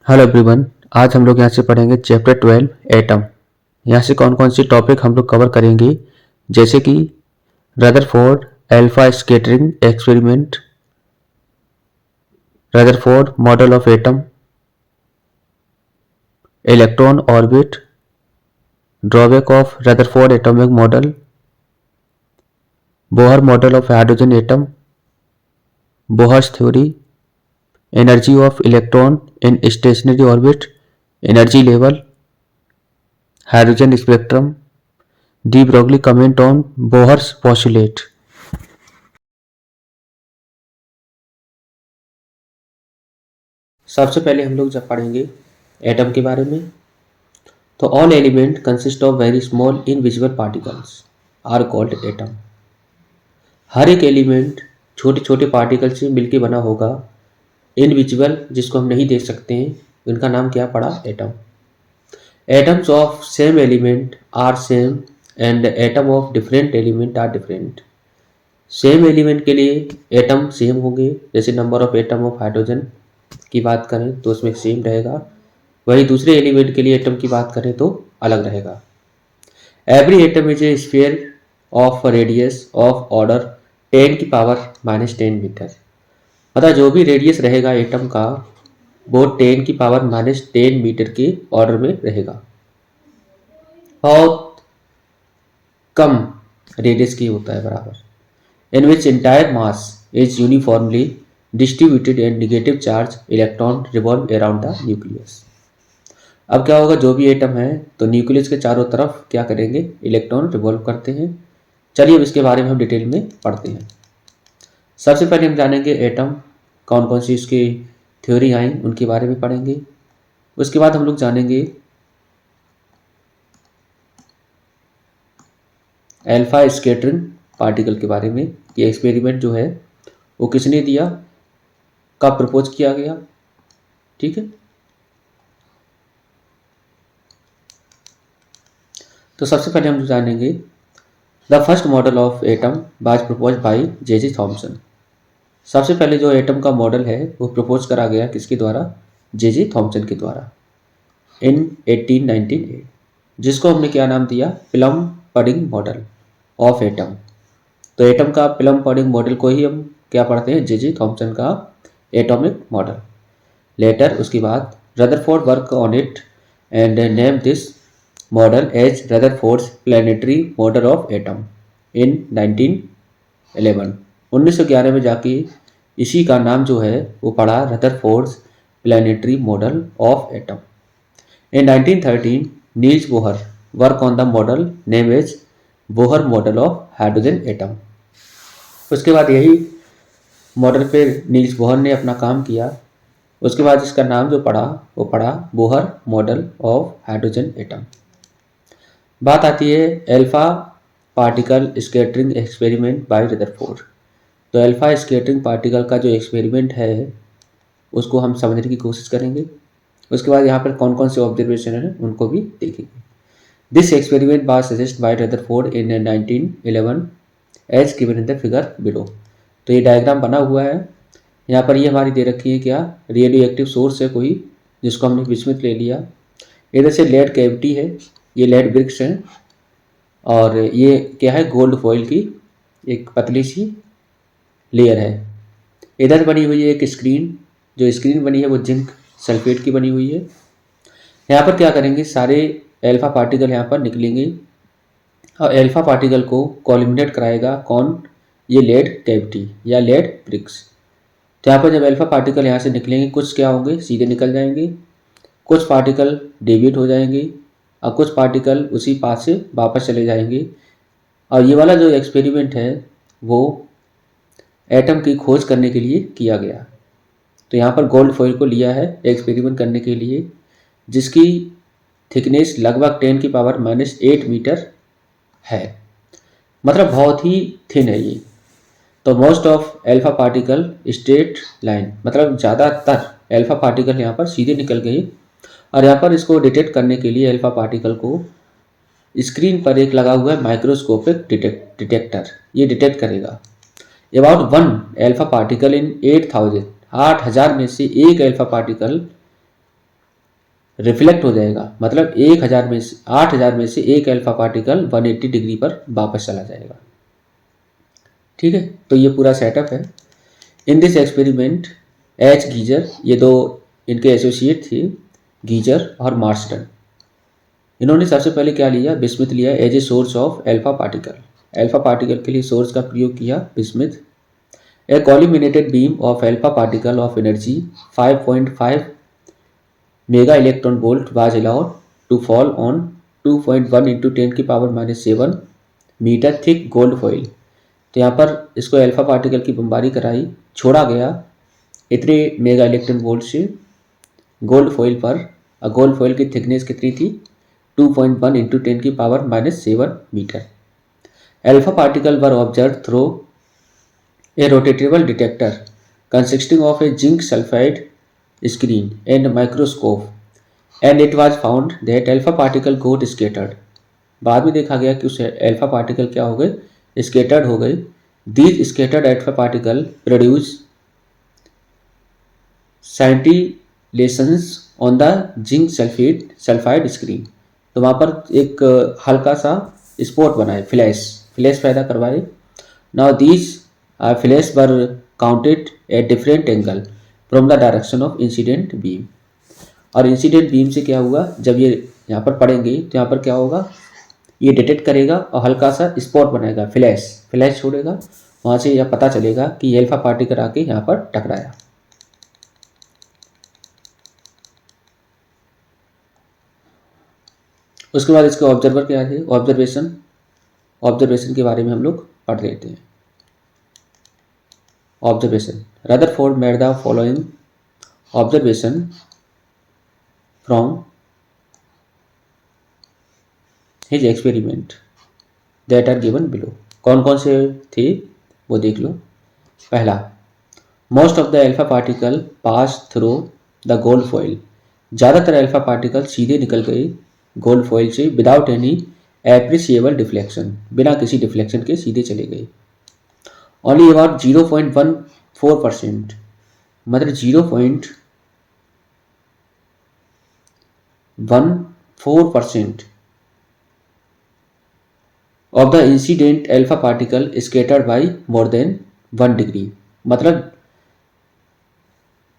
Hello everyone. आज हम लोग यहाँ से पढ़ेंगे चैप्टर 12 एटम। यहाँ से कौन कौन सी टॉपिक हम लोग कवर करेंगे, जैसे कि Rutherford alpha scattering experiment, Rutherford model of atom, electron orbit, drawback of Rutherford atomic model, Bohr model of hydrogen atom, Bohr's theory, energy of electron in stationary orbit, energy level, hydrogen spectrum, de Broglie comment on Bohr's postulate. सबसे पहले हम लोग जब पढ़ेंगे atom के बारे में, तो all element consist of very small invisible particles are called atom. हर एक एलिमेंट छोटे छोटे पार्टिकल से मिलकर बना होगा। इनविजिबल जिसको हम नहीं देख सकते हैं, उनका नाम क्या पड़ा? Atom. Atoms of same element are same and atom of different element are different. Same element के लिए एटम सेम होंगे, जैसे number of atom of hydrogen की बात करें तो उसमें सेम रहेगा, वही दूसरे एलिमेंट के लिए एटम की बात करें तो अलग रहेगा। Every atom is a sphere of radius of order 10 की पावर -10 मीटर। मतलब जो भी रेडियस रहेगा एटम का, वो 10 की पावर -10 मीटर के ऑर्डर में रहेगा। बहुत कम रेडियस की होता है बराबर। In which entire mass is uniformly distributed and negative charge electron revolve around the nucleus. अब क्या होगा, जो भी एटम है तो न्यूक्लियस के चारों तरफ क्या करेंगे? इलेक्ट्रॉन रिवॉल्व करते हैं। चलिए अब इसके बारे में हम डिटेल में पढ़ते हैं। सबसे पहले हम जानेंगे एटम, कौन कौन सी इसकी थ्योरी आई उनके बारे में पढ़ेंगे। उसके बाद हम लोग जानेंगे अल्फा स्कैटरिंग पार्टिकल के बारे में। ये एक्सपेरिमेंट जो है वो किसने दिया, कब प्रपोज किया गया, ठीक है। तो सबसे पहले हम जानेंगे the first model of atom was propose by J Thomson. सबसे पहले जो एटम का मॉडल है वो प्रपोज करा गया किसके द्वारा? जे थॉमसन के द्वारा इन 1898, जिसको हमने क्या नाम दिया? Plum pudding model of atom. तो एटम का प्लम पडिंग मॉडल को ही हम क्या पढ़ते हैं? जे थॉमसन का एटॉमिक मॉडल। लेटर उसके बाद Rutherford work on it and name this model as Rutherford's planetary model of atom in 1911। 1911 में जाके इसी का नाम जो है वो पड़ा Rutherford's planetary model of atom. In 1913 Niels Bohr work on the model name as Bohr model of hydrogen atom. उसके बाद यही मॉडल पे नील्स बोहर ने अपना काम किया। उसके बाद इसका नाम जो पड़ा वो पड़ा Bohr model of hydrogen atom. बात आती है alpha particle scattering experiment by Rutherford. तो अल्फा स्कैटरिंग पार्टिकल का जो एक्सपेरिमेंट है उसको हम समझने की कोशिश करेंगे। उसके बाद यहाँ पर कौन कौन से ऑब्जर्वेशन है उनको भी देखेंगे। This experiment was suggest by Rutherford in 1911 as given in the figure below. तो ये डायग्राम बना हुआ है, यहाँ पर ये हमारी दे रखी है क्या? रेडियो एक्टिव सोर्स है कोई, जिसको हमने विस्मित ले लिया। इधर से लेड कैविटी है, ये लेड ब्रिक्स हैं, और ये क्या है? गोल्ड फॉइल की एक पतली सी लेयर है। इधर बनी हुई है एक स्क्रीन, जो स्क्रीन बनी है वो जिंक सल्फेट की बनी हुई है। यहाँ पर क्या करेंगे? सारे अल्फा पार्टिकल यहाँ पर निकलेंगे और अल्फा पार्टिकल को कॉलिमिनेट कराएगा कौन? ये लेड कैविटी या लेड ब्रिक्स। तो यहाँ पर जब अल्फा पार्टिकल यहाँ से निकलेंगे, कुछ क्या होंगे? सीधे निकल जाएंगे, कुछ पार्टिकल डेविएट हो जाएंगे और कुछ पार्टिकल उसी पाथ से वापस चले जाएंगे। और ये वाला जो एक्सपेरिमेंट है वो एटम की खोज करने के लिए किया गया। तो यहाँ पर गोल्ड फॉइल को लिया है एक्सपेरिमेंट करने के लिए, जिसकी थिकनेस लगभग 10 की पावर -8 मीटर है, मतलब बहुत ही थिन है ये। तो most of alpha particle straight line, मतलब ज़्यादातर अल्फा पार्टिकल यहाँ पर सीधे निकल गए। और यहाँ पर इसको डिटेक्ट करने के लिए अल्फा पार्टिकल को स्क्रीन पर एक लगा हुआ है माइक्रोस्कोपिक डिटेक्टर, ये डिटेक्ट करेगा। अबाउट 1 अल्फा पार्टिकल इन 8,000 में से एक अल्फा पार्टिकल रिफ्लेक्ट हो जाएगा, मतलब 1000 में से 8000 में से एक अल्फा पार्टिकल 180 डिग्री पर वापस चला जाएगा। ठीक है, तो ये पूरा सेटअप है। In this experiment H geyser, ये दो इनके एसोसिएट थे, गीजर और मार्स्टन, इन्होंने सबसे पहले क्या लिया, बिस्मिथ लिया as a source of alpha particle. Alpha particle के लिए सोर्स का प्रयोग किया bismuth. A collimated beam of alpha particle of energy 5.5 mega electron volt was allowed to fall on 2.1 into 10⁻⁷ metre thick gold foil. तो यहाँ पर इसको alpha particle की बमबारी कराई, छोड़ा गया इतने मेगा इलेक्ट्रॉन वोल्ट से गोल्ड फॉइल पर। और गोल्ड फॉइल की थिकनेस कितनी थी, 2.1 into 10⁻⁷ metre. Alpha particle were observe through a rotatable detector consisting of a zinc sulfide screen and a microscope, and it was found that alpha particle got scattered। बाद में देखा गया कि उस alpha particle क्या हो गए, स्केटर्ड हो गए। these scattered alpha particle produce scintillations on the zinc sulfide screen। तो वहाँ पर एक हल्का सा स्पॉट बनाए, फ्लैश पैदा करवाए। Now these flash were counted at different angle from the direction of incident beam. और इंसिडेंट बीम से क्या हुआ, जब ये यहाँ पर पड़ेंगे तो यहाँ पर क्या होगा, ये डिटेक्ट करेगा और हल्का सा स्पॉट बनाएगा, फ्लैश छोड़ेगा। वहाँ से यह पता चलेगा कि ये अल्फा पार्टिकल आके यहाँ पर टकराया। उसके बाद इसके ऑब्जर्वर क्या थे, ऑब्जर्वेशन के बारे में हम लोग पढ़ लेते हैं। Observation, Rutherford made the following observation from his experiment that are given below. कौन कौन से थे वो देख लो। पहला, most of the alpha particle pass through the gold foil. ज़्यादातर अल्फा पार्टिकल सीधे निकल गए गोल्ड फॉइल से विदाउट एनी एप्रिसिएबल डिफ्लेक्शन, बिना किसी डिफ्लेक्शन के सीधे चले गए। ओनली अबाउट 0.14%, मतलब 0.14% of the incident alpha particle scattered by more than 1 degree, मतलब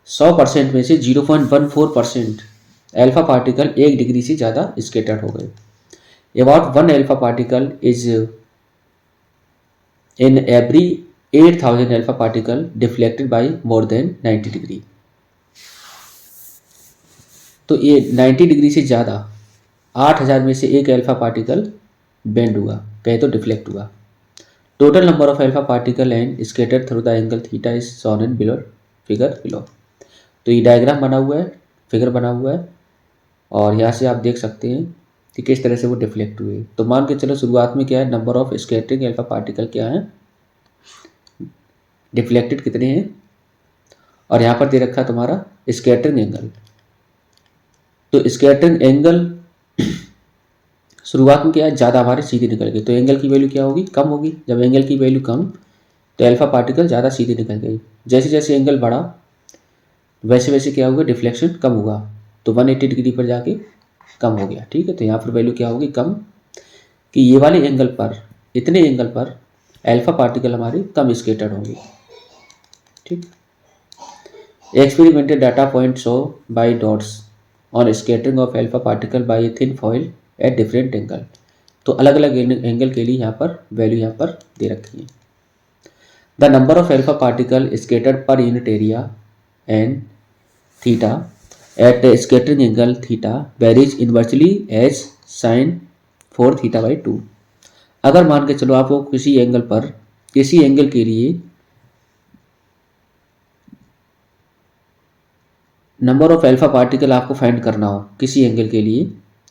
100% में से 0.14% अल्फा पार्टिकल 1 डिग्री से ज़्यादा स्केटर्ड हो गए। About 1 alpha particle is in every 8000 alpha particle deflected by more than 90 degree. तो ये 90 डिग्री से ज़्यादा 8000 में से एक अल्फा पार्टिकल बेंड हुआ, कहे तो डिफ्लेक्ट हुआ। Total number of alpha particle and scattered through the angle theta is shown in below, figure below. तो ये डायग्राम बना हुआ है, फिगर बना हुआ है, और यहाँ से आप देख सकते हैं कि किस तरह से वो डिफ्लेक्ट हुए। तो मान के चलो शुरुआत में क्या है, number of scattering alpha particle क्या है, डिफ्लेक्टेड कितने हैं, और यहाँ पर दे रखा तुम्हारा स्कैटरिंग एंगल। तो स्कैटरिंग एंगल शुरुआत में क्या है, ज़्यादा हमारे सीधे निकल गए, तो एंगल की वैल्यू क्या होगी, कम होगी। जब एंगल की वैल्यू कम तो अल्फा पार्टिकल ज़्यादा सीधे निकल गई। जैसे जैसे एंगल बढ़ा वैसे वैसे क्या होगा, डिफ्लेक्शन कम हुआ, तो 180 डिग्री पर जाके कम हो गया। ठीक है, तो यहाँ पर वैल्यू क्या होगी, कम, कि ये वाले एंगल पर, इतने एंगल पर अल्फा पार्टिकल हमारे कम स्केटर्ड होंगे। ठीक, experimented data point show by dots on scattering of alpha particle by a thin foil at different angle. तो अलग अलग एंगल के लिए यहाँ पर वैल्यू यहाँ पर दे रखी है। The number of alpha particle scattered per unit area and theta at scattering angle theta varies inversely as sine 4 theta by 2। अगर मान के चलो आपको किसी एंगल पर, किसी एंगल के लिए नंबर ऑफ अल्फा पार्टिकल आपको फाइंड करना हो किसी एंगल के लिए,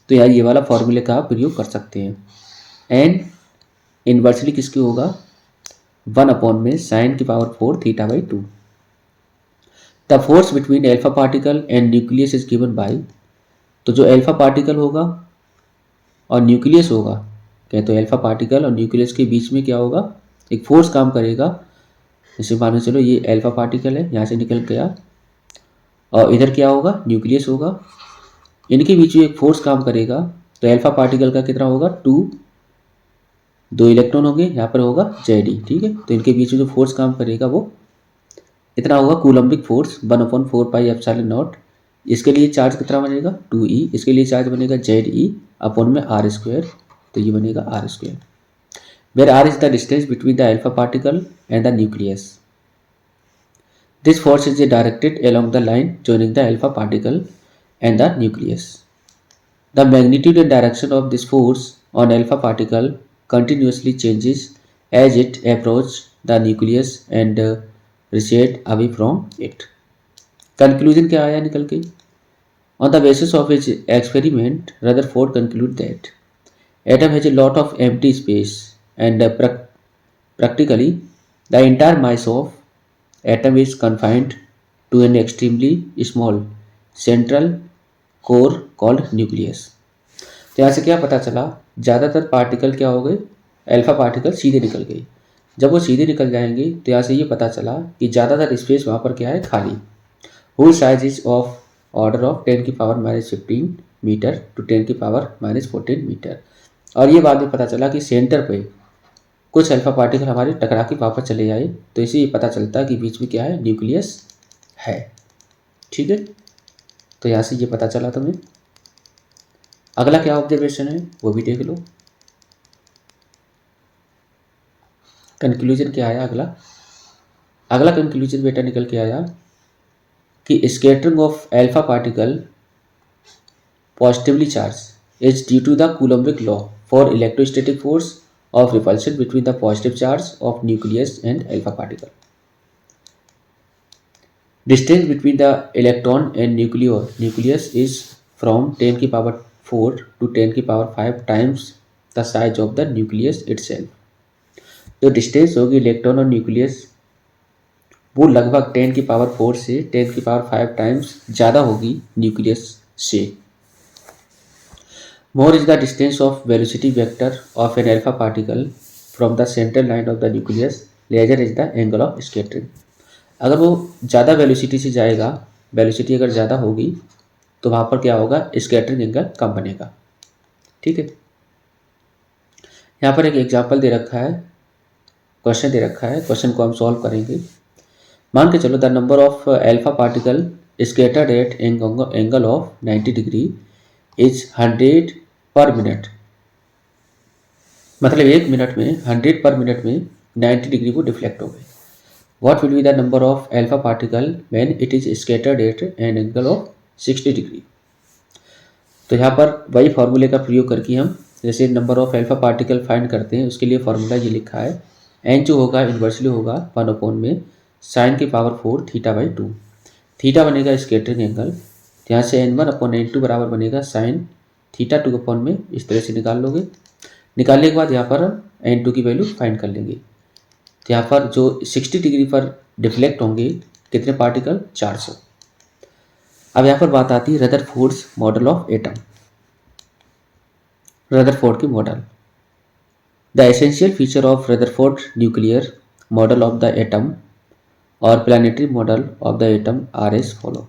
तो यार ये वाला फॉर्मूले का आप प्रयोग कर सकते हैं। एंड इनवर्सली किसके होगा, 1 में साइन की power 4 theta by 2। The force between alpha particle and nucleus is given by. तो जो अल्फा पार्टिकल होगा और न्यूक्लियस होगा, कहते तो अल्फा पार्टिकल और न्यूक्लियस के बीच में क्या होगा, एक फोर्स काम करेगा। जैसे मान चलो ये अल्फा पार्टिकल है, यहाँ से निकल गया, और इधर क्या होगा, न्यूक्लियस होगा। इनके बीच में एक फोर्स काम करेगा, तो अल्फा पार्टिकल का कितना होगा, 2, 2 इलेक्ट्रॉन होंगे, यहाँ पर होगा Ze, ठीक है। तो इनके बीच में जो फोर्स काम करेगा वो इतना होगा कूलम्बिक फोर्स 1/4πε0। इसके लिए चार्ज कितना बनेगा, 2e। इसके लिए चार्ज बनेगा Ze अपॉन में r², तो ये बनेगा r², where r is the distance between the alpha particle and the nucleus. This force is directed along the line joining the alpha particle and the nucleus. The magnitude and direction of this force on alpha particle continuously changes as it approaches the nucleus and recede away from it. Conclusion क्या आया निकल के? On the basis of his experiment, Rutherford concluded that atom has a lot of empty space and practically the entire mass of atom is confined to an extremely small central core called nucleus. तो यहाँ से क्या पता चला, ज़्यादातर particle क्या हो गए, अल्फा पार्टिकल सीधे निकल गए। जब वो सीधे निकल जाएंगे तो यहाँ से ये पता चला कि ज़्यादातर स्पेस वहाँ पर क्या है, खाली। Whole size is of order of 10⁻⁻15 metre to 10⁻⁻14 metre. और ये बाद में पता चला कि सेंटर पे कुछ अल्फा पार्टिकल हमारे टकरा के वापस चले जाए, तो इसे ये पता चलता है कि बीच में क्या है, न्यूक्लियस है, ठीक है। तो यहाँ से ये पता चला तुम्हें। अगला क्या ऑब्जर्वेशन है वो भी देख लो। कंक्लूजन क्या आया अगला कंक्लूजन बेटा निकल के आया कि scattering of alpha particle positively charge is due to the Coulombic law for electrostatic force of repulsion between the positive charge of nucleus and alpha particle. Distance between the electron and nucleus is from 10⁻⁴ to 10⁵ times the size of the nucleus itself. जो distance होगी electron और nucleus वो लगभग 10⁻⁴ से 10⁵ times ज़्यादा होगी nucleus से। More is the distance of velocity vector of an alpha particle from the central line of the nucleus, larger is the angle of scattering. अगर वो ज़्यादा वेलोसिटी से जाएगा, वेलोसिटी अगर ज़्यादा होगी तो वहाँ पर क्या होगा, स्कैटरिंग एंगल कम बनेगा, ठीक है। यहाँ पर एक एग्जांपल दे रखा है, क्वेश्चन दे रखा है, क्वेश्चन को हम सॉल्व करेंगे। मान के चलो the number of alpha particle scattered at angle of 90 degree is 100 per minute. मतलब 1 मिनट में 100 पर मिनट में 90 डिग्री को डिफ्लेक्ट हो गए। What will be the number of alpha particle when it is scattered at an angle of 60 degree. तो यहाँ पर वही फार्मूले का प्रयोग करके हम जैसे number of alpha particle find करते हैं, उसके लिए फार्मूला ये लिखा है, एन जो होगा इन्वर्सली होगा 1 में sin⁴ θ/2। थीटा बनेगा स्कैटरिंग एंगल, यहाँ से n1/n2 बराबर बनेगा sin θ2 में, इस तरह से निकाल लोगे। निकालने के बाद यहाँ पर हम n2 की वैल्यू फाइंड कर लेंगे। तो यहाँ पर जो 60 डिग्री पर डिफ्लेक्ट होंगे कितने पार्टिकल, 400। अब यहाँ पर बात आती है Rutherford's model of atom. Rutherford की model, the essential feature of Rutherford nuclear model of the atom और planetary model of the atom are as follow.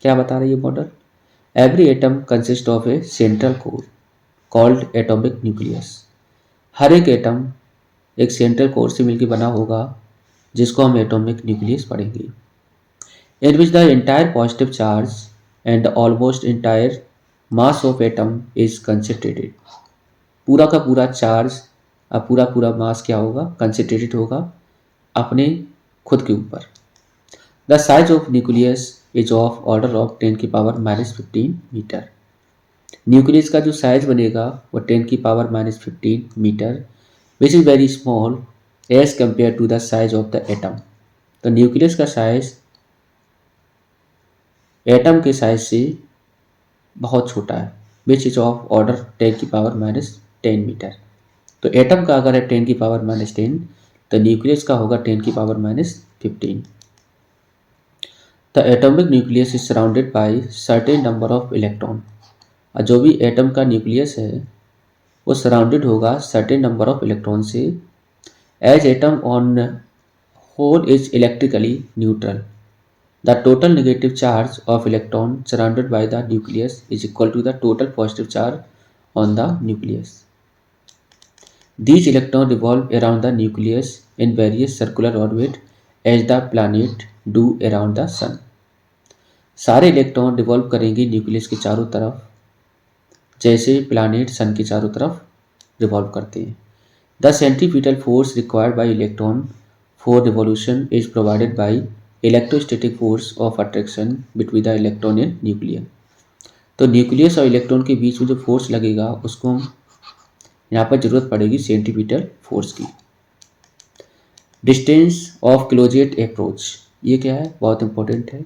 क्या बता रही है model, every atom consist of a central core called atomic nucleus. हर एक atom एक central core से मिलकर बना होगा जिसको हम एटॉमिक न्यूक्लियस पढ़ेंगे। In which the entire positive charge and almost entire mass of atom is concentrated. पूरा का पूरा चार्ज और पूरा मास क्या होगा, कंसेंट्रेटेड होगा अपने खुद के ऊपर। The size of nucleus is of order of 10⁻⁻15 metre. Nucleus का जो साइज बनेगा वो 10⁻⁻15 metre, which is very small as compare to the size of the atom. तो न्यूक्लियस का साइज एटम के साइज से बहुत छोटा है, which is of order 10⁻⁻10 metre. तो एटम का अगर है 10⁻⁻10 तो न्यूक्लियस का होगा 10⁻⁻15। The atomic nucleus is surrounded by certain number of electron. और जो भी एटम का न्यूक्लियस है वो सराउंडेड होगा सर्टेन नंबर ऑफ इलेक्ट्रॉन से। As atom on whole is electrically neutral, the total negative charge of electron surrounded by the nucleus is equal to the total positive charge on the nucleus. These electrons revolve around the nucleus in various circular orbit as the planet do around the sun. सारे electron revolve करेंगे nucleus के चारों तरफ जैसे planet सन के चारों तरफ revolve करते हैं. The centripetal force required by electron for revolution is provided by electrostatic force of attraction between the electron and nucleus. तो न्यूक्लियस और इलेक्ट्रॉन के बीच में जो फोर्स लगेगा उसको यहाँ पर जरूरत पड़ेगी सेंट्रीपिटल फोर्स की. डिस्टेंस ऑफ क्लोजेट अप्रोच, ये क्या है, बहुत इंपॉर्टेंट है.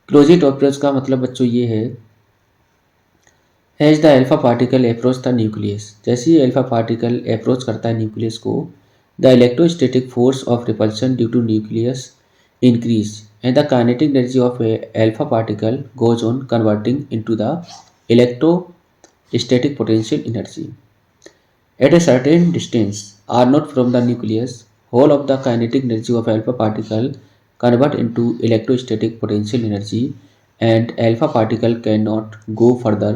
क्लोजेट अप्रोच का मतलब बच्चों ये है, as the alpha particle approach the nucleus, जैसे ही अल्फा पार्टिकल अप्रोच करता है न्यूक्लियस को, the electrostatic force of repulsion due to nucleus increase and the kinetic energy of alpha particle goes on converting into the electrostatic potential energy. At a certain distance, r naught from the nucleus, whole of the kinetic energy of alpha particle convert into electrostatic potential energy, and alpha particle cannot go further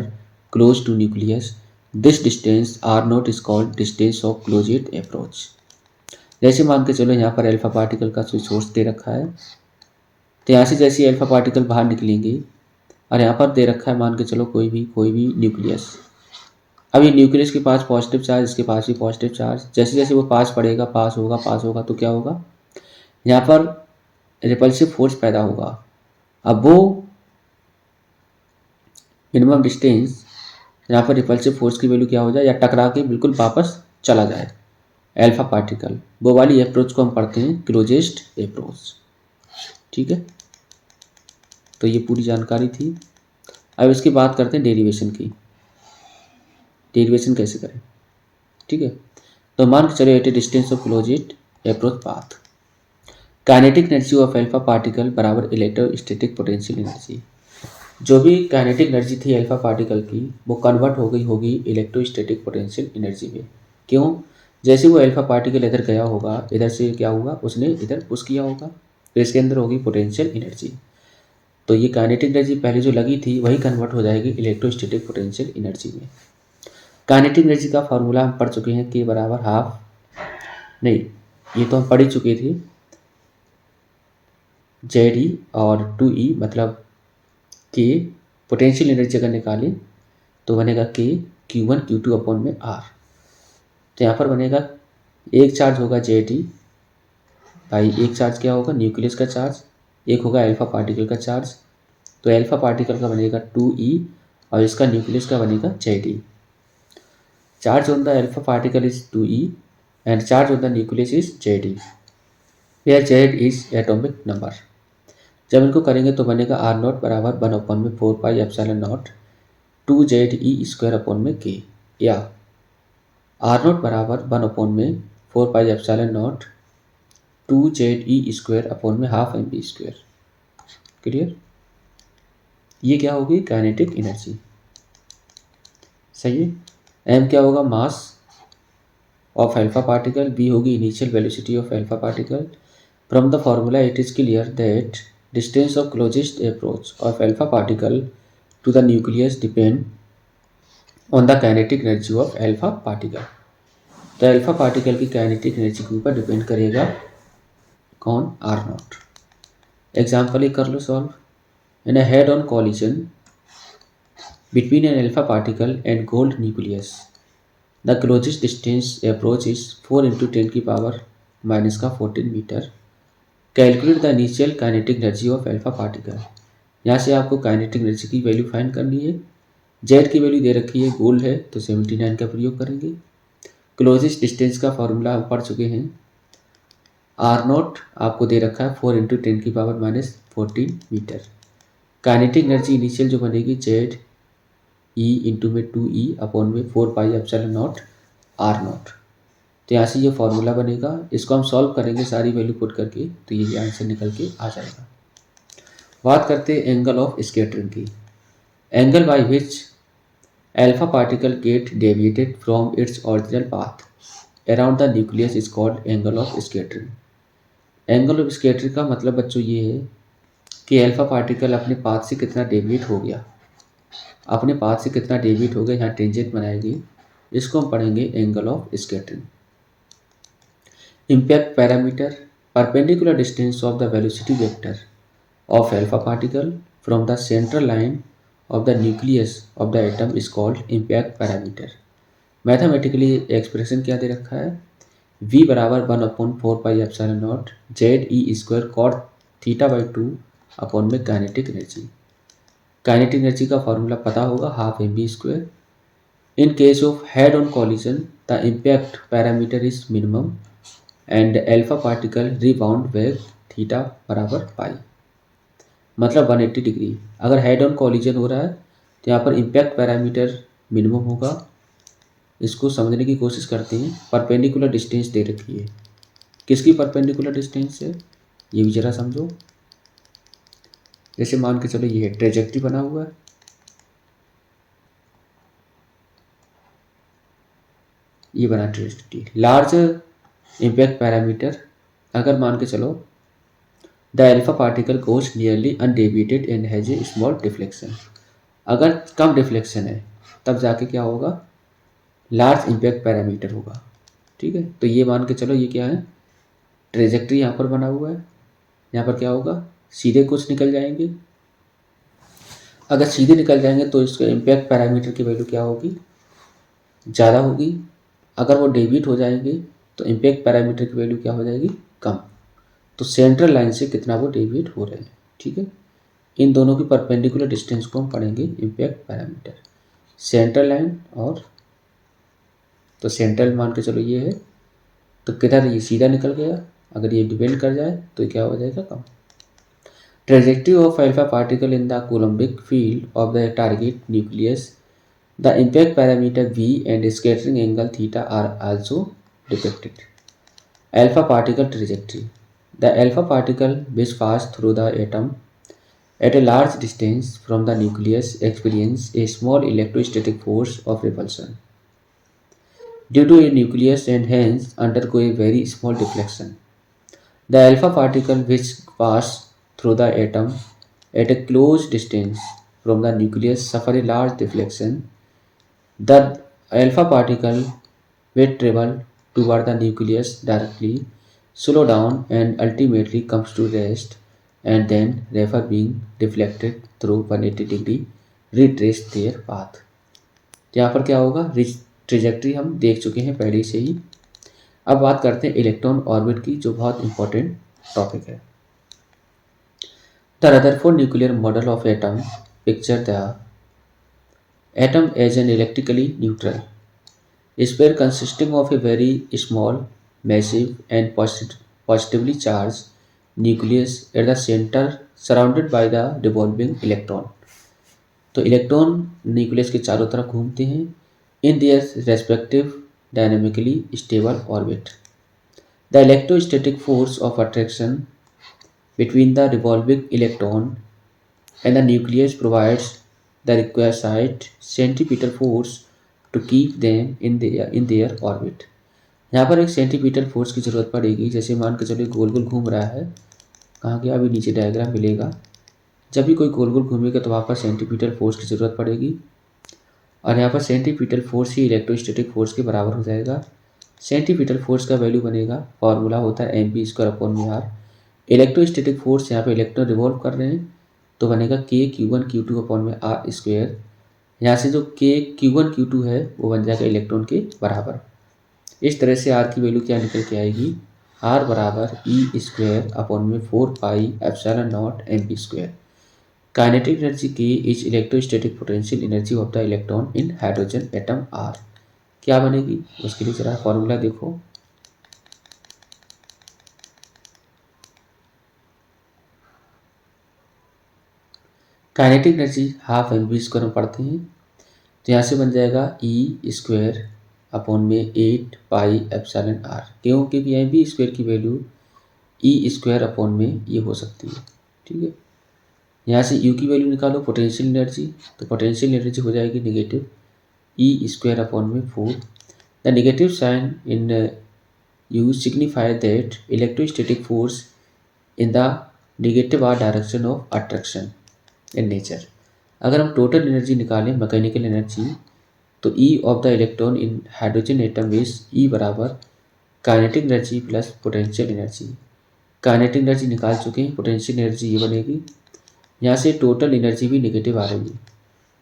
close to nucleus. This distance r naught is called distance of closed approach. जैसे मान के चलो यहाँ पर alpha particle का source दे रखा है, तो यहाँ से जैसे अल्फा पार्टिकल बाहर निकलेंगे और यहाँ पर दे रखा है मान के चलो कोई भी न्यूक्लियस. अब ये न्यूक्लियस के पास पॉजिटिव चार्ज, इसके पास भी पॉजिटिव चार्ज, जैसे जैसे वो पास होगा तो क्या होगा, यहाँ पर रिपल्सिव फोर्स पैदा होगा. अब वो मिनिमम डिस्टेंस यहाँ पर रिपल्सिव फोर्स की वैल्यू क्या हो जाए, या टकरा के बिल्कुल वापस चला जाए अल्फा पार्टिकल, वो वाली अप्रोच को हम पढ़ते हैं क्लोजेस्ट अप्रोच. ठीक है, तो ये पूरी जानकारी थी. अब इसकी बात करते हैं डेरिवेशन की. डेरिवेशन कैसे करें, ठीक है. तो मान के चलो at a distance of closed approach path, kinetic energy of alpha particle बराबर इलेक्ट्रोस्टैटिक पोटेंशियल एनर्जी. जो भी काइनेटिक एनर्जी थी अल्फा पार्टिकल की वो कन्वर्ट हो गई होगी इलेक्ट्रोस्टैटिक पोटेंशियल एनर्जी में. क्यों, जैसे वो अल्फा पार्टिकल इधर गया होगा, इधर से क्या होगा, उसने इधर पुश किया होगा, तो इसके अंदर होगी पोटेंशियल एनर्जी. तो ये काइनेटिक एनर्जी पहले जो लगी थी वही कन्वर्ट हो जाएगी इलेक्ट्रोस्टैटिक पोटेंशियल एनर्जी में. काइनेटिक एनर्जी का फार्मूला हम पढ़ चुके हैं, के बराबर हाफ, नहीं ये तो हम पढ़ ही चुके थे, जेड ई और 2E, मतलब के पोटेंशियल एनर्जी अगर निकालें तो बनेगा के Q1 Q2 अपॉन में R. तो यहाँ पर बनेगा एक चार्ज होगा जेड ई भाई, एक चार्ज क्या होगा न्यूक्लियस का चार्ज, एक होगा अल्फा पार्टिकल का चार्ज. तो अल्फा पार्टिकल का बनेगा 2E और इसका न्यूक्लियस का बनेगा Z E. Charge on the alpha particle is 2E and charge on the nucleus is Ze, where Z is atomic number. जब इनको करेंगे तो बनेगा R नॉट बराबर 1/4πε0 2ZE² अपॉन में K, या R नॉट बराबर 1/4πε0 2ZE² अपॉन में हाफ mv². क्लियर, ये क्या होगी काइनेटिक एनर्जी. सही है. m क्या होगा, mass of alpha particle, b होगी initial velocity of alpha particle. From the formula it is clear that distance of closest approach of alpha particle to the nucleus depend on the kinetic energy of alpha particle. तो alpha particle की kinetic energy के ऊपर depend करेगा कौन, are not. Example ही कर लो solve. In a head on collision between an alpha particle and gold nucleus, the closest distance approach is 4 into 10 की पावर माइनस का 14 metre. Calculate the initial kinetic energy of alpha particle. यहाँ से आपको kinetic energy की value find करनी है. Z की value दे रखी है, गोल्ड है तो 79 का प्रयोग करेंगे. क्लोजेस्ट डिस्टेंस का फॉर्मूला हम पढ़ चुके हैं. आर नॉट आपको दे रखा है 4 into 10 की power minus 14 metre. Kinetic energy initial जो बनेगी जेड E इंटू में 2E अपॉन में 4πε0 R नॉट. तो यहाँ से ये फॉर्मूला बनेगा, इसको हम सॉल्व करेंगे सारी वैल्यू पुट करके, तो ये आंसर निकल के आ जाएगा. बात करते हैं एंगल ऑफ स्कैटरिंग की. Angle by which alpha particle gate deviated from its original path around the nucleus is called angle of scattering. Angle of scattering का मतलब बच्चों ये है कि अल्फा पार्टिकल अपने पाथ से कितना डेविएट हो गया, अपने पाथ से कितना डेविएट हो गया, यहाँ टेंजेंट बनाएगी, इसको हम पढ़ेंगे angle of scattering. Impact parameter, perpendicular distance of the velocity vector of alpha particle from the central line of the nucleus of the atom is called impact parameter. Mathematically expression क्या दे रखा है, v बराबर 1/4πε0 ZE² cot θ/2 upon में kinetic energy. Kinetic energy का formula पता होगा, half mv²। In case of head on collision the impact parameter is minimum and alpha particle rebound वेग theta बराबर पाई, मतलब 180 डिग्री। अगर हेड ऑन कॉलिजन हो रहा है तो यहाँ पर इम्पैक्ट पैरामीटर मिनिमम होगा। इसको समझने की कोशिश करते हैं। परपेंडिकुलर डिस्टेंस दे रखी है, किसकी परपेंडिकुलर डिस्टेंस है ये भी जरा समझो। जैसे मान के चलो ये है ट्रेजेक्ट्री बना हुआ है, ये बना ट्रेजेक्ट्री। लार्ज इम्पैक्ट पैरामीटर, अगर मान के चलो the alpha particle goes nearly undeviated and has a small deflection, अगर कम डिफ्लेक्शन है तब जाके क्या होगा, लार्ज इम्पैक्ट पैरामीटर होगा। ठीक है, तो ये मान के चलो ये क्या है, ट्रेजेक्ट्री यहाँ पर बना हुआ है। यहाँ पर क्या होगा, सीधे कुछ निकल जाएंगे। अगर सीधे निकल जाएंगे तो इसका इम्पैक्ट पैरामीटर की वैल्यू क्या होगी, ज़्यादा होगी। अगर वो डेविएट हो जाएंगे तो इम्पैक्ट पैरामीटर की वैल्यू क्या हो जाएगी, कम। तो सेंट्रल लाइन से कितना वो डेविएट हो रहे हैं। ठीक है, इन दोनों की परपेंडिकुलर डिस्टेंस को हम पढ़ेंगे इम्पैक्ट पैरामीटर। सेंट्रल लाइन और, तो सेंट्रल मान के चलो ये है, तो किधर ये सीधा निकल गया, अगर ये डिपेंड कर जाए तो क्या हो जाएगा, कम। Trajectory of alpha particle in the coulombic field of the target nucleus, the impact parameter v and scattering angle theta are also depicted. Alpha particle trajectory, the alpha particle which pass through the atom at a large distance from the nucleus experience a small electrostatic force of repulsion due to a nucleus and hence undergo a very small deflection. The alpha particle which pass through the atom at a close distance from the nucleus suffer a large deflection. The alpha particle will travel toward the nucleus directly, slow down and ultimately comes to rest and then refer being deflected through 180 degree retrace their path। यहाँ पर क्या होगा, trajectory हम देख चुके हैं पहले से ही। अब बात करते हैं इलेक्ट्रॉन ऑर्बिट की, जो बहुत इंपॉर्टेंट टॉपिक है। The Rutherford nuclear model of atom picture the atom as an electrically neutral sphere consisting of a very small, massive and positively charged nucleus at the center surrounded by the revolving electron। तो electron nucleus के चारों तरफ घूमते हैं in their respective dynamically stable orbit। The electrostatic force of attraction between the revolving electron and the nucleus provides the requisite centripetal force to keep them in their orbit। यहाँ पर एक centripetal force की ज़रूरत पड़ेगी। जैसे मान के चलिए गोल गोल घूम रहा है, कहाँ गया, अभी नीचे डायग्राम मिलेगा। जब भी कोई गोल गोल घूमेगा तो वहाँ पर सेंटीपीटल फोर्स की ज़रूरत पड़ेगी, और यहाँ पर सेंटीपीटल फोर्स ही इलेक्ट्रोस्टैटिक फोर्स के बराबर हो जाएगा। सेंटीपीटल फोर्स का वैल्यू बनेगा, फॉर्मूला होता है mv²/r। इलेक्ट्रोस्टैटिक फोर्स, यहाँ पर इलेक्ट्रॉन रिवॉल्व कर रहे हैं तो बनेगा k(q1q2)/r²। यहाँ से जो k(q1q2) है वो बन जाएगा इलेक्ट्रॉन के बराबर। इस तरह से r की वैल्यू क्या निकल के आएगी, r बराबर e²/4πε0 mv²। काइनेटिक एनर्जी की is electrostatic potential energy of the electron in hydrogen atom r। क्या बनेगी उसके लिए जरा फॉर्मूला देखो। काइनेटिक एनर्जी हाफ mv² में पढ़ते हैं, तो यहाँ से बन जाएगा e²/8πε0। क्यों, क्योंकि mv² की वैल्यू e²/ ये हो सकती है। ठीक है, यहाँ से u की वैल्यू निकालो, पोटेंशियल एनर्जी, तो पोटेंशियल एनर्जी हो जाएगी negative e²/4। The negative sign in u signify that electrostatic force in the negative r direction of attraction in nature. अगर हम टोटल एनर्जी निकालें मैकेनिकल एनर्जी, तो E of the electron in hydrogen atom is E बराबर kinetic energy plus potential energy. Kinetic energy निकाल चुके हैं, potential energy ये बनेगी। यहाँ से टोटल एनर्जी भी नेगेटिव आ रही है।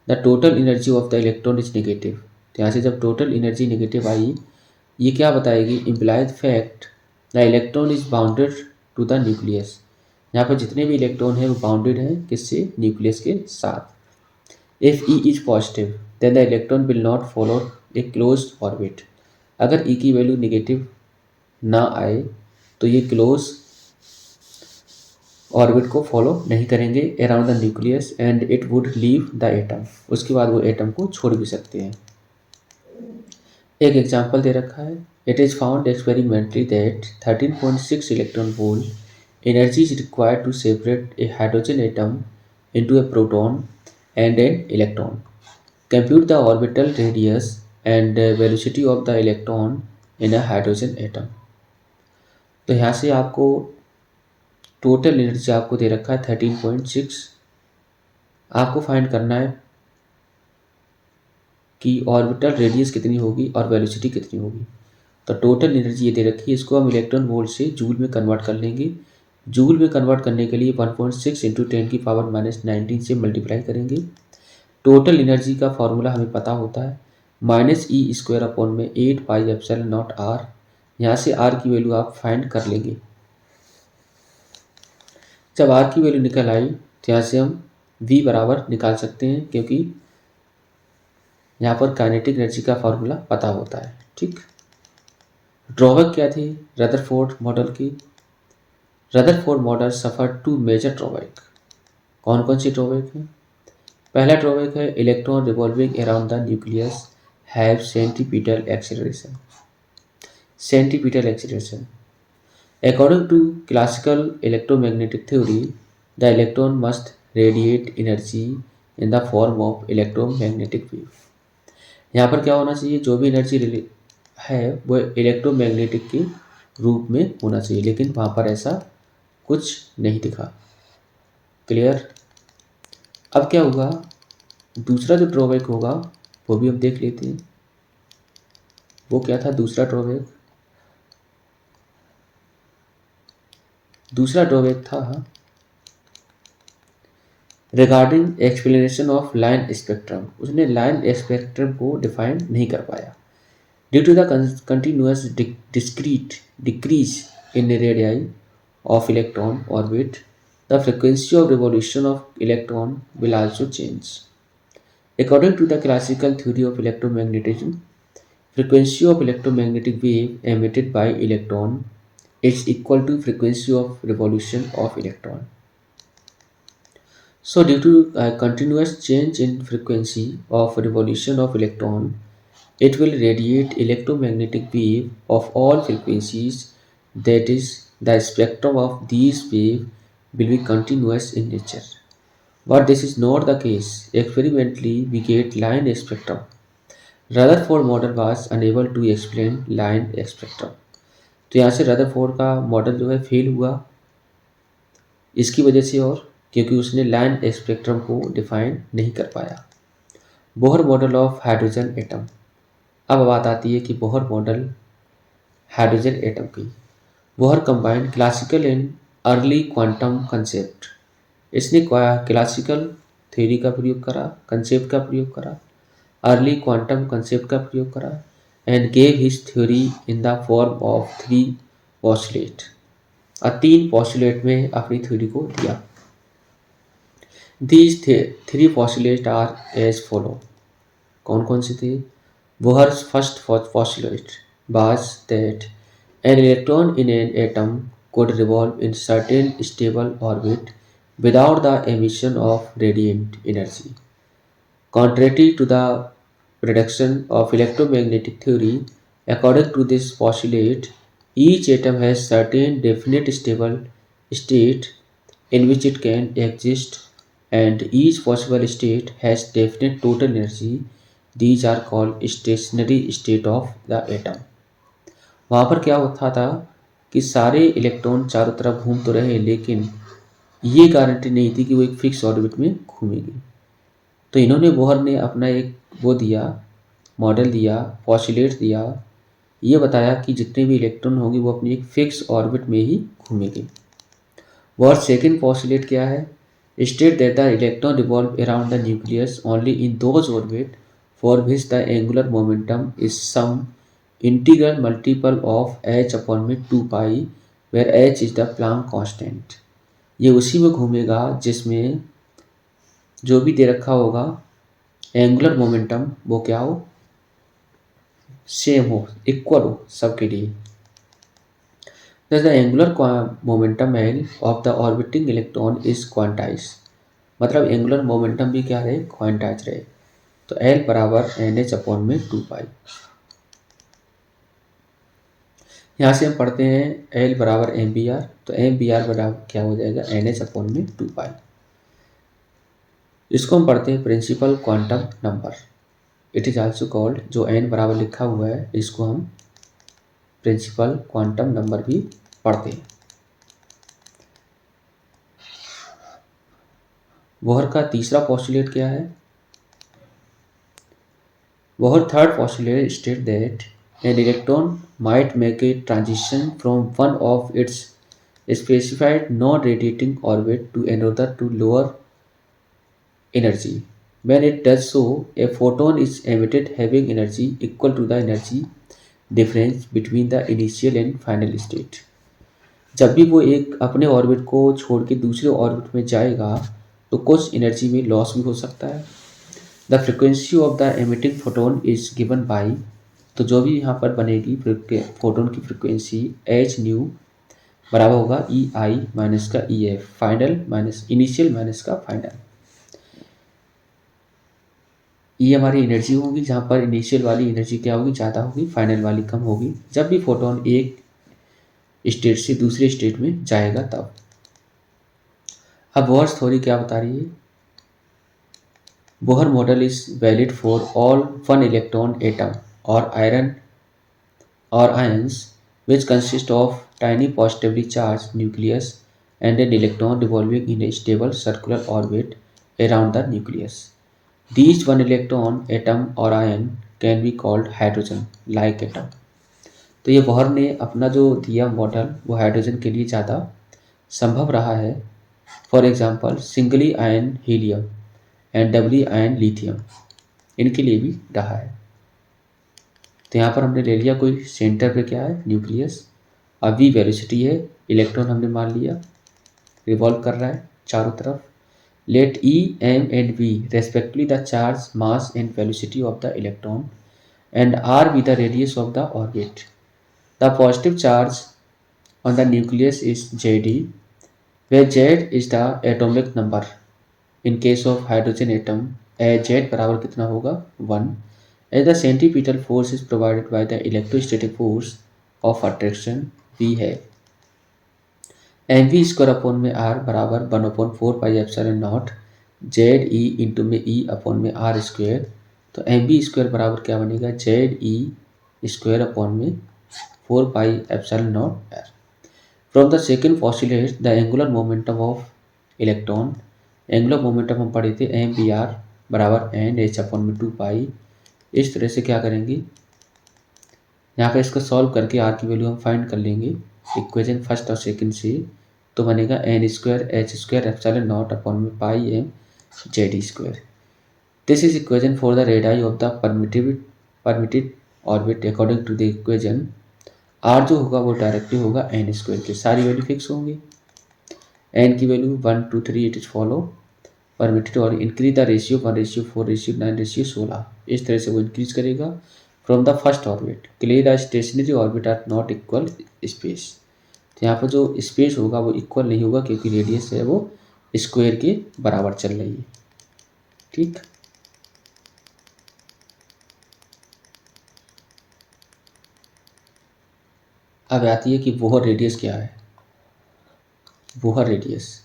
The total energy of the electron is negative. तो यहाँ से जब टोटल एनर्जी नेगेटिव आई, ये क्या बताएगी? Implies fact the electron is bounded to the nucleus. यहाँ पर जितने भी इलेक्ट्रॉन हैं वो बाउंडेड हैं किससे? न्यूक्लियस के साथ। If E is positive then the electron will not follow a close orbit. अगर ई की वैल्यू नेगेटिव ना आए तो ये क्लोज ऑर्बिट को फॉलो नहीं करेंगे around the nucleus and it would leave the atom. उसके बाद वो एटम को छोड़ भी सकते हैं। एक एग्जांपल दे रखा है, it is found experimentally that 13.6 electron volt energy is required to separate a hydrogen atom into a proton and an electron. Compute the orbital radius and velocity of the electron in a hydrogen atom. तो यहाँ से आपको total energy आपको दे रखा है 13.6। आपको find करना है कि ऑर्बिटल रेडियस कितनी होगी और वेलोसिटी कितनी होगी। तो टोटल एनर्जी ये दे रखी है, इसको हम इलेक्ट्रॉन वोल्ट से जूल में कन्वर्ट कर लेंगे। जूल में कन्वर्ट करने के लिए 1.6 इंटू 10⁻⁻19 से मल्टीप्लाई करेंगे। टोटल एनर्जी का फॉर्मूला हमें पता होता है -e² अपॉन में 8πε0r। यहाँ से r की वैल्यू आप फाइंड कर लेंगे। जब r की वैल्यू निकल आई तो यहाँ से हम v बराबर निकाल सकते हैं, क्योंकि यहाँ पर काइनेटिक एनर्जी का फॉर्मूला पता होता है। ठीक, ड्रॉबैक क्या थी रदरफोर्ड मॉडल की? रदरफोर्ड मॉडल सफर 2 मेजर ड्रॉबैक। कौन कौन सी ड्रॉबैक है? पहला ड्रॉबैक है electron revolving around the nucleus have centripetal acceleration. Centripetal acceleration according to classical electromagnetic theory, the electron must radiate energy in the form of electromagnetic wave। यहाँ पर क्या होना चाहिए? जो भी एनर्जी है वो इलेक्ट्रोमैग्नेटिक के रूप में होना चाहिए, लेकिन वहाँ पर ऐसा कुछ नहीं दिखा। क्लियर? अब क्या होगा? दूसरा जो ड्रॉबैक होगा वो भी हम देख लेते हैं। वो क्या था दूसरा ड्रॉबैक? दूसरा ड्रॉबैक था regarding explanation of line spectrum. उसने लाइन स्पेक्ट्रम को डिफाइन नहीं कर पाया। Due to the continuous discrete decrease in radii of electron orbit, the frequency of revolution of electron will also change. According to the classical theory of electromagnetism, frequency of electromagnetic wave emitted by electron is equal to frequency of revolution of electron. So due to a continuous change in frequency of revolution of electron, it will radiate electromagnetic wave of all frequencies, that is the spectrum of these wave will be continuous in nature. But this is not the case. Experimentally we get line spectrum. Rutherford model was unable to explain line spectrum. तो यहाँ से Rutherford का model जो है fail हुआ इसकी वजह से, और क्योंकि उसने लाइन स्पेक्ट्रम को डिफाइन नहीं कर पाया। Bohr model of hydrogen atom. अब बात आती है कि बोहर मॉडल हाइड्रोजन एटम की। Bohr combined classical and early quantum concept. इसने क्लासिकल थ्योरी का प्रयोग करा, कंसेप्ट का प्रयोग करा, अर्ली क्वांटम कंसेप्ट का प्रयोग करा and gave his theory in the form of 3 postulate. और 3 पोस्टुलेट में अपनी थ्योरी को दिया। These 3 postulate are as follow. कौन कौन से थे? Bohr's first postulate was that an electron in an atom could revolve in certain stable orbit without the emission of radiant energy. Contrary to the prediction of electromagnetic theory, according to this postulate, each atom has certain definite stable state in which it can exist, and each possible state has definite total energy. These are called stationary state of the atom. वहाँ पर क्या होता था कि सारे electron चारों तरफ घूम तो रहे, लेकिन ये गारंटी नहीं थी कि वो एक फिक्स ऑर्बिट में घूमेगी। तो इन्होंने बोहर ने अपना एक वो दिया, मॉडल दिया, पॉस्टुलेट दिया, ये बताया कि जितने भी इलेक्ट्रॉन होंगे वो अपनी एक फिक्स ऑर्बिट में ही घूमेंगे। और सेकेंड पॉस्टुलेट क्या है? State that the electron revolve around the nucleus only in those orbit for which the angular momentum is some integral multiple of h upon में 2 pi, where h is the Planck constant. ये उसी में घूमेगा जिसमें जो भी दे रखा होगा एंगुलर मोमेंटम वो क्या हो, सेम हो, इक्वल हो सबके लिए। Thus the angular momentum L of the orbiting electron is quantized। मतलब एंगुलर मोमेंटम भी क्या रहे, क्वांटाइज रहे। तो L बराबर NH अपॉन में 2 पाई। यहाँ से हम पढ़ते हैं L बराबर MBR, तो MBR बराबर क्या हो जाएगा, NH अपॉन में 2 पाई। इसको हम पढ़ते हैं principal quantum number, it is also called, जो N बराबर लिखा हुआ है इसको हम प्रिंसिपल क्वांटम नंबर भी पढ़ते हैं। बोहर का तीसरा पॉस्टुलेट क्या है? Bohr third postulate state that an electron might make a transition from one of its specified non radiating orbit to another to lower energy. When it does so, a photon is emitted having energy equal to the energy difference between the initial and final state. जब भी वो एक अपने orbit को छोड़ के दूसरे orbit में जाएगा तो कुछ एनर्जी में लॉस भी हो सकता है। The frequency of the emitting photon is given by, तो जो भी यहाँ पर बनेगी फोटोन की फ्रिक्वेंसी एच न्यू बराबर होगा ई आई माइनस का E F, final minus initial minus का फाइनल। ये हमारी एनर्जी होगी, जहाँ पर इनिशियल वाली एनर्जी क्या होगी, ज़्यादा होगी, फाइनल वाली कम होगी, जब भी फोटोन एक स्टेट से दूसरे स्टेट में जाएगा तब। अब बोहर थ्योरी क्या बता रही है? Bohr model is valid for all one electron atom और iron or ions which consist of tiny positively charged nucleus and an electron revolving in a stable circular orbit around the nucleus. These one electron atom or ion can be called hydrogen like atom। तो ये Bohr ने अपना जो दिया model वो hydrogen के लिए ज़्यादा संभव रहा है। For example singly ion helium and doubly ion lithium, इनके लिए भी रहा है। तो यहाँ पर हमने ले लिया कोई सेंटर पे क्या है, न्यूक्लियस, अब वी वेलोसिटी है, इलेक्ट्रॉन हमने मान लिया रिवॉल्व कर रहा है चारों तरफ। Let E M and V respectively the charge mass and velocity of the electron and R be the radius of the orbit. The positive charge on the nucleus is Z E, where Z is the atomic number in case of hydrogen atom, Z बराबर कितना होगा 1, as the centripetal force is provided by the electrostatic force of attraction V है। mv square upon में r बराबर 1/4 pi epsilon not Z E into में ई upon में are square. तो mv square बराबर क्या बनेगा, जेड ई स्क्वायर अपॉन में 4 pi epsilon not r। From the second postulate, the angular momentum of electron, angular momentum हम पढ़े थे एम बी आर बराबर एन एच अपॉन में 2 पाई। इस तरह से क्या करेंगे, यहाँ पे इसको सॉल्व करके आर की वैल्यू हम फाइंड कर लेंगे इक्वेशन फर्स्ट और सेकंड से। तो बनेगा n square h square epsilon nought upon में pi m z square. This is equation for the radius of the permitted orbit according to the equation. R जो होगा वो डायरेक्टली होगा एन स्क्वायर के, सारी वैल्यू फिक्स होंगी। N की value 1 2 3 it is follow permitted और इंक्रीज द रेशियो 1:4:9:16। इस तरह से वो इंक्रीज करेगा from the first orbit. Clear the stationery orbit are not equal space. तो यहाँ पर जो स्पेस होगा वो इक्वल नहीं होगा क्योंकि रेडियस है वो स्क्वायर के बराबर चल रही है। ठीक, अब आती है कि बोहर रेडियस क्या है। Bohr radius,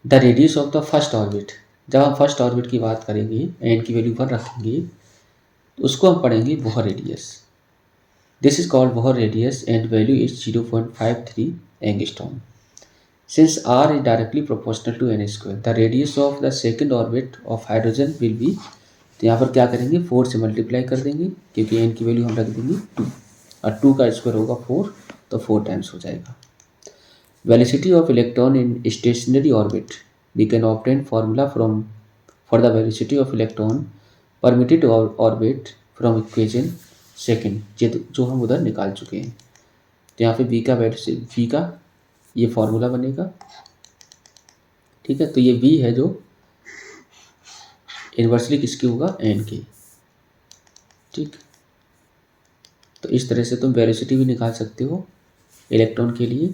the radius of the first orbit. जब हम फर्स्ट ऑर्बिट की बात करेंगे एन की वैल्यू 1 रखेंगे तो उसको हम पढ़ेंगे Bohr radius. This is called Bohr radius and value is 0.53 angstrom. Since r is directly proportional to n square, the radius of the second orbit of hydrogen will be, तो यहाँ पर क्या करेंगे 4 से मल्टीप्लाई कर देंगे क्योंकि n की वैल्यू हम रख देंगे 2 और 2 का स्क्वायर होगा 4 तो 4 टाइम्स हो जाएगा। Velocity of electron in stationary orbit, we can obtain formula from for the velocity of electron permitted orbit from equation second, जो हम उधर निकाल चुके हैं। तो यहाँ पे v का वैल्यू v का ये फॉर्मूला बनेगा, ठीक है। तो ये v है जो इन्वर्सली किसकी होगा n की, ठीक। तो इस तरह से तुम वेलोसिटी भी निकाल सकते हो इलेक्ट्रॉन के लिए।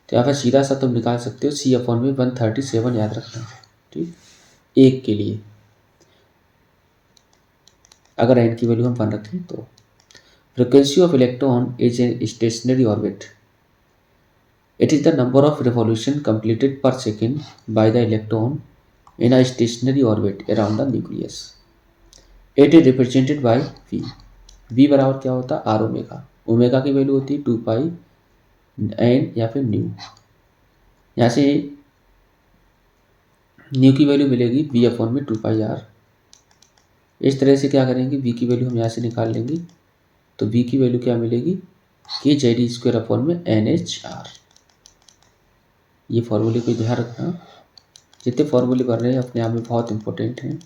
तो यहाँ पर सीधा सा तुम निकाल सकते हो C/137 याद रखना, ठीक, एक के लिए अगर n की वैल्यू हम 1 रखें तो। Frequency of electron is a stationary orbit, it is the number of revolution completed per second by the electron in a stationary orbit around the nucleus. It is represented by v. v बराबर क्या होता है r omega, omega की value होती है 2 पाई n या फिर new. यहाँ से न्यू की वैल्यू मिलेगी v अपॉन में 2 पाई r। इस तरह से क्या करेंगे v की वैल्यू हम यहाँ से निकाल लेंगे, तो v की वैल्यू क्या मिलेगी कि Z² अपॉन में NHR। ये फॉर्मूले को ध्यान रखना, जितने फॉर्मूले बन रहे हैं अपने आप में बहुत इंपॉर्टेंट हैं।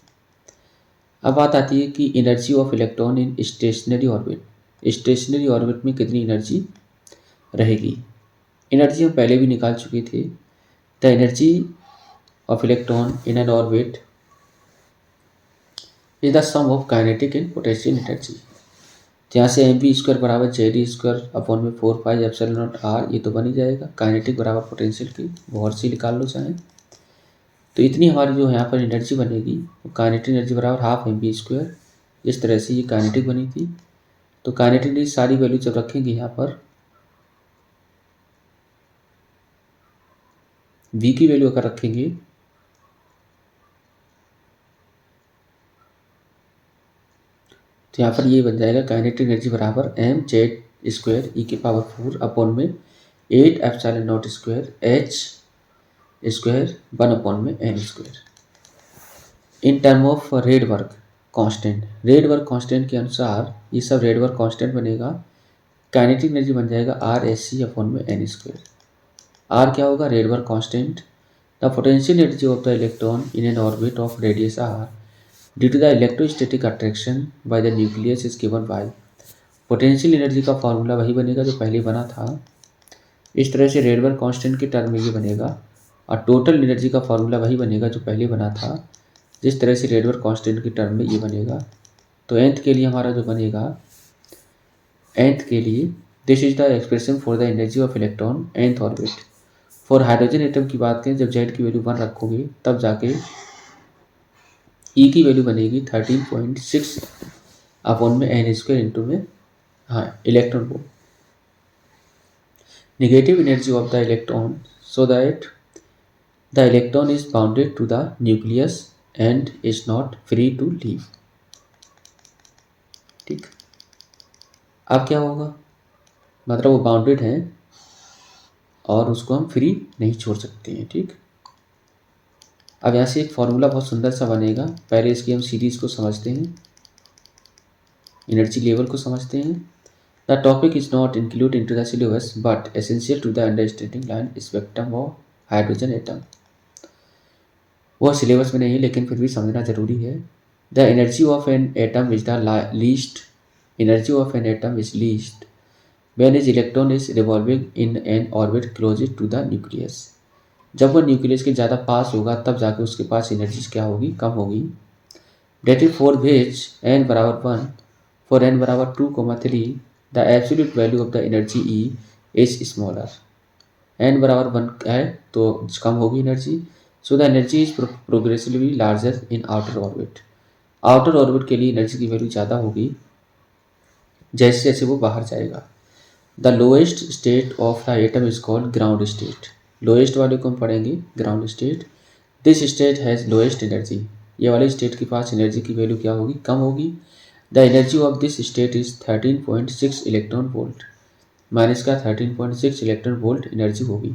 अब बात आती है कि energy of electron in stationary orbit, stationery orbit में कितनी एनर्जी रहेगी। एनर्जी हम पहले भी निकाल चुके थे। The energy of electron in N orbit is the sum of kinetic and potential energy. यहाँ से mv² बराबर Z² अपॉन में 4 पाई एप्सिलॉन नॉट r, ये तो बन ही जाएगा। काइनेटिक बराबर पोटेंशियल की वो और सी निकाल लो चाहें। तो इतनी हमारी जो यहाँ पर एनर्जी बनेगी वो काइनेटिक एनर्जी बराबर हाफ mv²। इस तरह से ये काइनेटिक बनी थी। तो काइनेटिक एनर्जी सारी वैल्यू जब रखेंगे यहाँ पर v की वैल्यू अगर रखेंगे तो यहाँ पर ये बन जाएगा काइनेटिक एनर्जी बराबर mZ² e⁴ अपॉन में 8 epsilon not square h² 1 upon में n²। In term of Rydberg constant, Rydberg constant के अनुसार ये सब रेड वर्क कांस्टेंट बनेगा। काइनेटिक एनर्जी बन जाएगा RSc अपॉन में n²। r क्या होगा Rydberg constant. The potential energy of the electron in N orbit of radius r due to the electrostatic attraction by the nucleus is given by. Potential energy का formula वही बनेगा जो पहले बना था। इस तरह से रेड वर्क कांस्टेंट के टर्म में ये बनेगा और टोटल एनर्जी का फॉर्मूला वही बनेगा जो पहले बना था, जिस तरह से रेड वर्क कांस्टेंट के टर्म में ये बनेगा। तो nth के लिए हमारा जो बनेगा, nth के लिए this is the expression for the energy of electron nth orbit. For hydrogen atom की बात करें, जब z की वैल्यू 1 रखोगे तब जाके E की वैल्यू बनेगी 13.6 अपॉन में n² इंटू में electron volt. Negative energy of the electron so that the electron is bounded to the nucleus and is not free to leave, ठीक। अब क्या होगा, मतलब वो बाउंडेड है और उसको हम फ्री नहीं छोड़ सकते हैं, ठीक। अब यहाँ से एक फॉर्मूला बहुत सुंदर सा बनेगा। पहले इसकी हम सीरीज़ को समझते हैं, एनर्जी लेवल को समझते हैं। The topic is not include in to the syllabus but essential to the understanding line spectrum of hydrogen atom. वो सिलेबस में नहीं है लेकिन फिर भी समझना जरूरी है। The energy of an atom is the least, energy of an atom is least when is electron is revolving in N orbit closest to the nucleus. जब वो न्यूक्लियस के ज़्यादा पास होगा तब जाके उसके पास एनर्जी क्या होगी, कम होगी। That is for which n बराबर 1, फॉर n बराबर 2,3 the absolute value of the energy E is smaller. n बराबर 1 है तो कम होगी एनर्जी। So the energy is progressively larger in outer orbit. Outer orbit के लिए एनर्जी की वैल्यू ज़्यादा होगी जैसे जैसे वो बाहर जाएगा। The lowest state of the atom is called ground state. Lowest वाले को हम पढ़ेंगे ground state. This state has lowest energy, ये वाले स्टेट के पास एनर्जी की वैल्यू क्या होगी, कम होगी। The energy of this state is 13.6 electron volt. Minus इसका 13.6 इलेक्ट्रॉन वोल्ट एनर्जी होगी।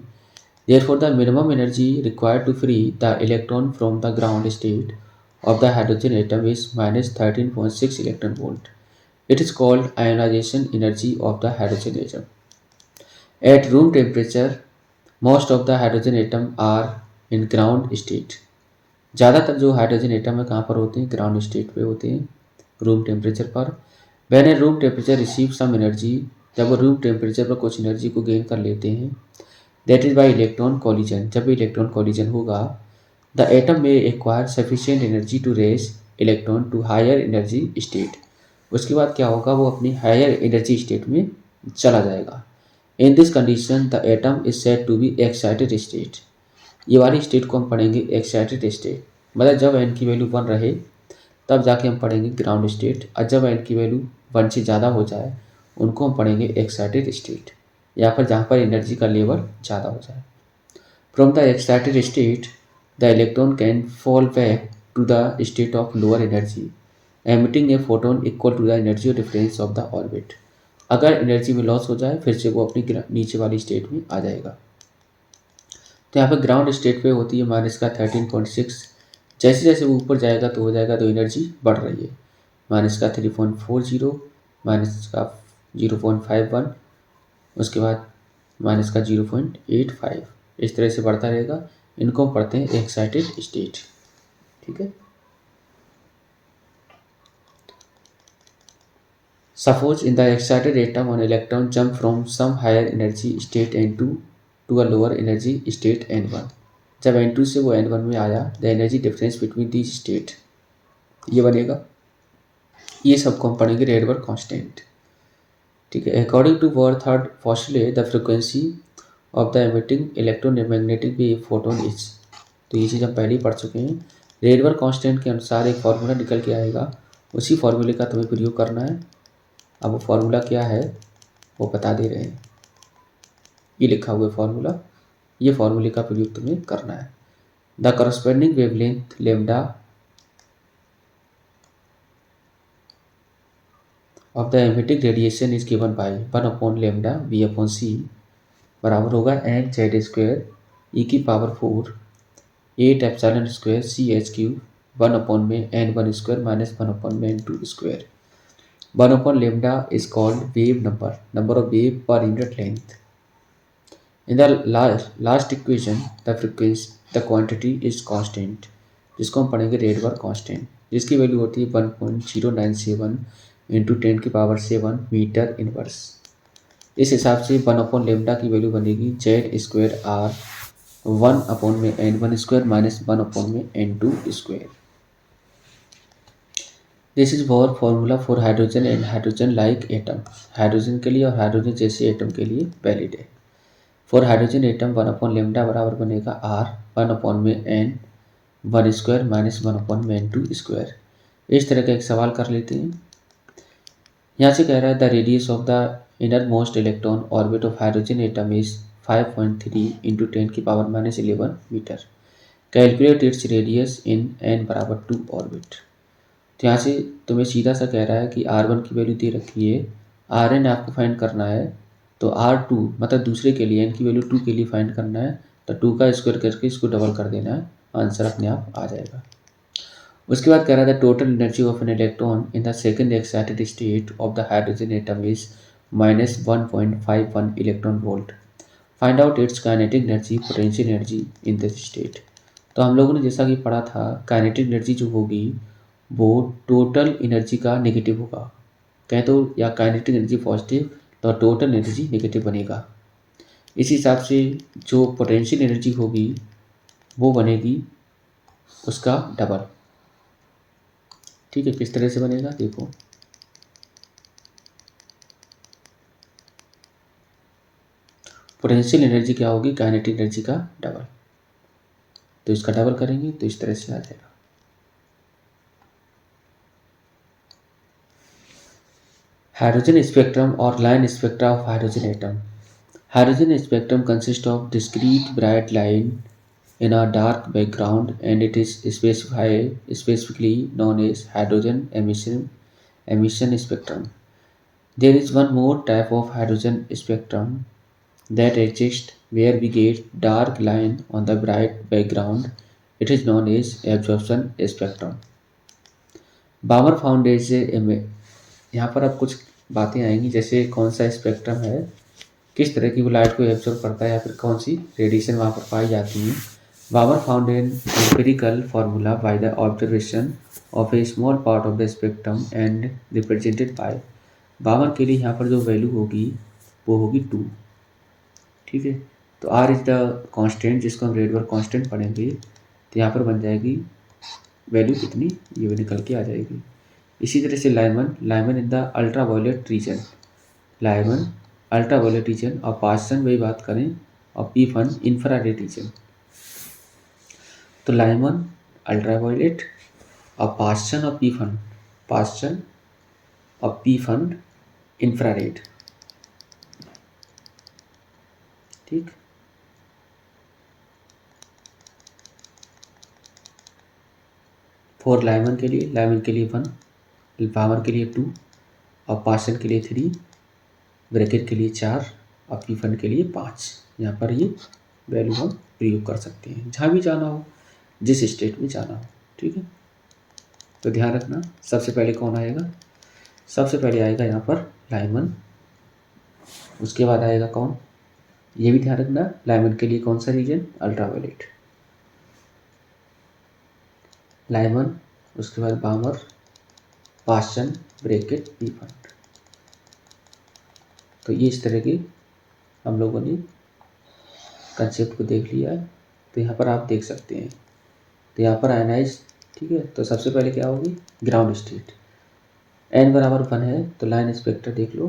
Therefore, the minimum energy required to free the electron from the ground state of the hydrogen atom is minus 13.6 electron volt. It is called ionization energy of the hydrogen atom. At room temperature, most of the hydrogen atom are in ground state. ज़्यादातर जो hydrogen atom है कहाँ पर होते हैं? Ground state पे होते हैं, रूम टेम्परेचर पर। When a room temperature receive some energy, जब वो रूम टेम्परेचर पर कुछ एनर्जी को गेन कर लेते हैं, that is by electron collision. जब भी इलेक्ट्रॉन कॉलिजन होगा, the atom may acquire sufficient energy to raise electron to higher energy state. उसके बाद क्या होगा? वो अपनी हायर एनर्जी स्टेट में चला जाएगा। In this condition the atom is said to be excited state. ये वाली स्टेट को हम पढ़ेंगे एक्साइटेड स्टेट, मतलब जब एन की वैल्यू 1 रहे तब जाके हम पढ़ेंगे ग्राउंड स्टेट, और जब एन की वैल्यू 1 से ज़्यादा हो जाए उनको हम पढ़ेंगे एक्साइटेड स्टेट, या फिर जहाँ पर एनर्जी का लेवल ज़्यादा हो जाए। From the excited state the electron can fall back to the state of lower energy emitting a photon equal to the energy difference of the orbit. अगर एनर्जी में लॉस हो जाए फिर से वो अपनी नीचे वाली स्टेट में आ जाएगा। तो यहाँ पे ग्राउंड स्टेट पे होती है माइनस का 13.6। जैसे जैसे वो ऊपर जाएगा तो हो जाएगा, तो एनर्जी बढ़ रही है। माइनस का 3.40, माइनस का 0.51, उसके बाद माइनस का 0.85, इस तरह से बढ़ता रहेगा। इनको हम पढ़ते हैं एक्साइटेड स्टेट। ठीक है। Suppose in the excited atom on electron jump from some higher energy state N2 to a lower energy state N1। जब N2 से वो N1 में आया, the energy difference between these state ये बनेगा। ये सबको हम पढ़ेंगे रेडबर्ग कांस्टेंट। ठीक है। According to Bohr third postulate the frequency of the emitting electromagnetic wave photon is. तो ये चीज़ हम पहले ही पढ़ चुके हैं। रेडबर्ग कांस्टेंट के अनुसार एक फार्मूला निकल के आएगा, उसी फार्मूले का तुम्हें प्रयोग करना है। अब वो फार्मूला क्या है वो बता दे रहे हैं, ये लिखा हुआ है फार्मूला, ये फार्मूले का प्रयोग तुम्हें करना है। The corresponding wavelength lambda of the emitting radiation is given by 1 lambda v upon c बराबर होगा एन जेड स्क्वायर ई की power 4 8 epsilon square c h cube 1 में N1 स्क्वायर माइनस 1 में N2 स्क्वायर। 1 lambda is called wave number, number of wave per unit length. In the last equation the frequency the quantity is constant, जिसको हम पढ़ेंगे Rydberg constant, जिसकी value होती है 1.097 इंटू 10⁻7 मीटर इनवर्स। इस हिसाब से 1 लेमडा की वैल्यू बनेगी जेड स्क्वायर आर 1 में N1 स्क्वायर माइनस 1 में N2 square. This is war formula for hydrogen and hydrogen like atom. Hydrogen के लिए और हाइड्रोजन जैसे एटम के लिए वैलिड है। फॉर हाइड्रोजन एटम 1 लेमडा बराबर बनेगा आर 1 में N1 स्क्वायर माइनस 1 में N2 स्क्वायर। इस तरह का एक सवाल कर लेते हैं। यहाँ से कह रहा है the radius of the inner most electron orbit of hydrogen atom is 5.3 into 10⁻11 metre. Calculate its radius in n बराबर 2 ऑर्बिट। तो यहाँ से तुम्हें सीधा सा कह रहा है कि R1 की वैल्यू दे रखी है, Rn आपको फाइंड करना है, तो R2 मतलब दूसरे के लिए n की वैल्यू 2 के लिए फाइंड करना है, तो 2 का स्क्वायर करके इसको डबल कर देना है, आंसर अपने आप आ जाएगा। उसके बाद कह रहा था total energy of N electron in the second excited state of the hydrogen atom is minus 1.51 electron volt. Find out it's kinetic energy potential energy in this state. तो हम लोगों ने जैसा कि पढ़ा था, काइनेटिक एनर्जी जो होगी वो टोटल एनर्जी का नेगेटिव होगा। कहें तो या काइनेटिक एनर्जी पॉजिटिव तो टोटल एनर्जी नेगेटिव बनेगा। इस हिसाब से जो पोटेंशियल एनर्जी होगी वो बनेगी उसका डबल। ठीक है, किस तरह से बनेगा देखो। पोटेंशियल एनर्जी क्या होगी? काइनेटिक एनर्जी का डबल। तो इसका डबल करेंगे तो इस तरह से आ जाएगा। हाइड्रोजन स्पेक्ट्रम और line spectra of hydrogen atom. Hydrogen spectrum consist of discrete bright line in a dark background and it is specifically known as hydrogen emission spectrum. There is one more type of hydrogen spectrum that exists where we get dark line on the bright background. It is known as absorption spectrum. बामर foundation में यहाँ पर अब कुछ बातें आएंगी, जैसे कौन सा स्पेक्ट्रम है, किस तरह की वो लाइट को एब्जॉर्ब करता है या फिर कौन सी रेडिएशन वहाँ पर पाई जाती है। Balmer found an empirical formula by the observation of a small part of the spectrum and represented by. Balmer के लिए यहाँ पर जो वैल्यू होगी वो होगी 2। ठीक है, तो आर इज द कांस्टेंट जिसको हम रेडबर्ग कांस्टेंट पढ़ेंगे, तो यहाँ पर बन जाएगी वैल्यू कितनी, ये भी निकल के आ जाएगी। इसी तरह से Lyman in the ultra violet region, Lyman ultra violet region, और पास्टन वही बात करें, और पी फन इंफ्रारेड रीजन। तो लाइमन अल्ट्रा वायलेट और पास्टन और पी फन, पास्टन और पी फन इंफ्रारेड। ठीक, फॉर लाइमन के लिए 1, पावर के लिए 2 और पास्टन के लिए 3, ब्रैकेट के लिए 4 और पी फन के लिए 5। यहाँ पर ये वैल्यू हम प्रयोग कर सकते हैं जहाँ भी जाना हो, जिस स्टेट में जाना हो। ठीक है, तो ध्यान रखना सबसे पहले कौन आएगा, सबसे पहले आएगा यहाँ पर लाइमन, उसके बाद आएगा कौन, ये भी ध्यान रखना लाइमन के लिए कौन सा रीजन, अल्ट्रावायलेट, लाइमन, उसके बाद बामर, पास्टन, ब्रैकेट, पी फन। तो ये इस तरह की हम लोगों ने कंसेप्ट को देख लिया है। तो यहाँ पर आप देख सकते हैं, तो यहाँ पर आयनाइज, ठीक है, तो सबसे पहले क्या होगी, ग्राउंड स्टेट, n बराबर 1 है तो लाइन स्पेक्टर देख लो,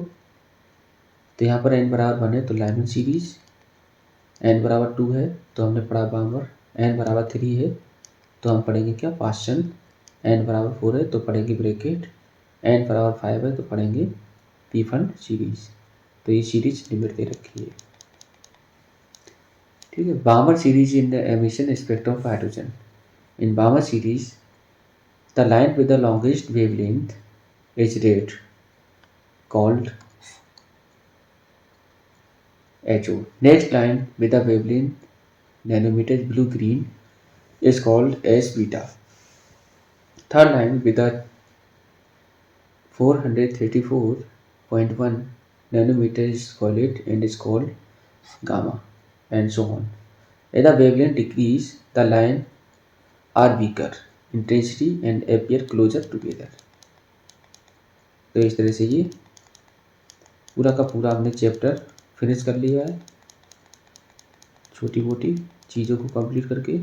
तो यहाँ पर n बराबर 1 है तो लाइमन सीरीज, n बराबर 2 है तो हमने पढ़ा बामर, n बराबर 3 है तो हम पढ़ेंगे क्या, पास्टन, n बराबर 4 है तो पढ़ेंगे ब्रैकेट, n बराबर 5 है तो पढ़ेंगे पी फन सीरीज। तो ये सीरीज लिमिट दे रखी है। ठीक है, बामर series in the emission spectrum of hydrogen. In बामर series the line with the longest wavelength is red, called HO. Next line with the wavelength nanometers blue green is called S beta. Third line with the 434.1 nanometers is called it and is called gamma, and so on. As the wavelength decrease, the line are weaker intensity and appear closer together. तो इस तरह से ये पूरा का पूरा हमने chapter finish कर लिया है, छोटी मोटी चीज़ों को कंप्लीट करके।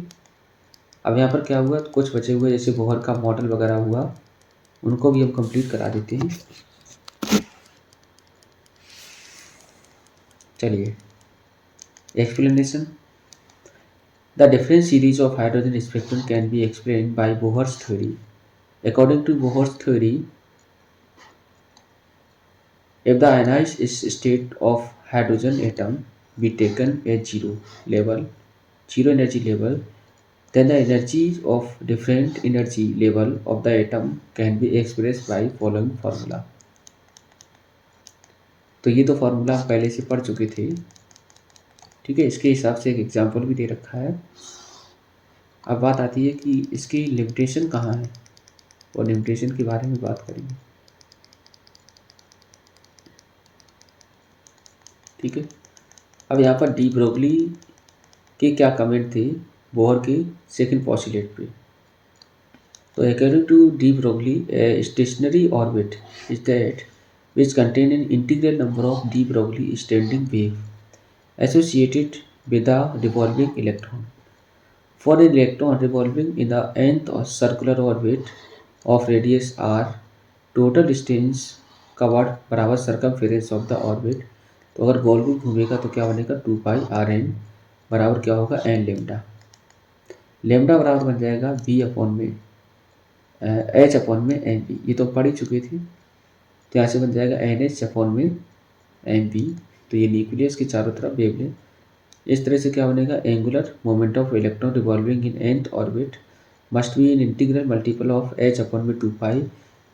अब यहाँ पर क्या हुआ, कुछ बचे हुए जैसे बोहर का मॉडल वगैरह हुआ, उनको भी हम कंप्लीट करा देते हैं। चलिए, explanation. The different series of hydrogen spectrum can be explain by Bohr's theory. According to Bohr's theory, if the ionized state of hydrogen atom be taken at zero energy level, then the energies of different energy level of the atom can be expressed by following formula. तो ये तो formula हम पहले से पढ़ चुके थे। ठीक है, इसके हिसाब से एक एग्जांपल भी दे रखा है। अब बात आती है कि इसकी लिमिटेशन कहाँ है, और लिमिटेशन के बारे में बात करेंगे। ठीक है, अब यहाँ पर डी ब्रोगली के क्या कमेंट थे बोहर के सेकंड पोस्टुलेट पे। तो according to de Broglie, a stationary orbit is that which contain an integral number of de Broglie standing wave associated with the revolving electron. For an electron revolving in the nth circular orbit of radius r, total distance covered बराबर circumference of the orbit। तो अगर गोल गोल घूमेगा तो क्या बनेगा, 2 पाई are N बराबर क्या होगा, एन लेमडा। लेमडा बराबर बन जाएगा बी अपॉन में एच अपॉन में एम बी, ये तो पढ़ ही चुके थे। तो यहाँ से बन जाएगा एन एच अपॉन में एम बी। तो ये न्यूक्लियस के चारों तरफ वेवलेंथ, इस तरह से क्या बनेगा, angular moment of electron revolving in nth orbit must be in integral multiple of H upon में 2 पाई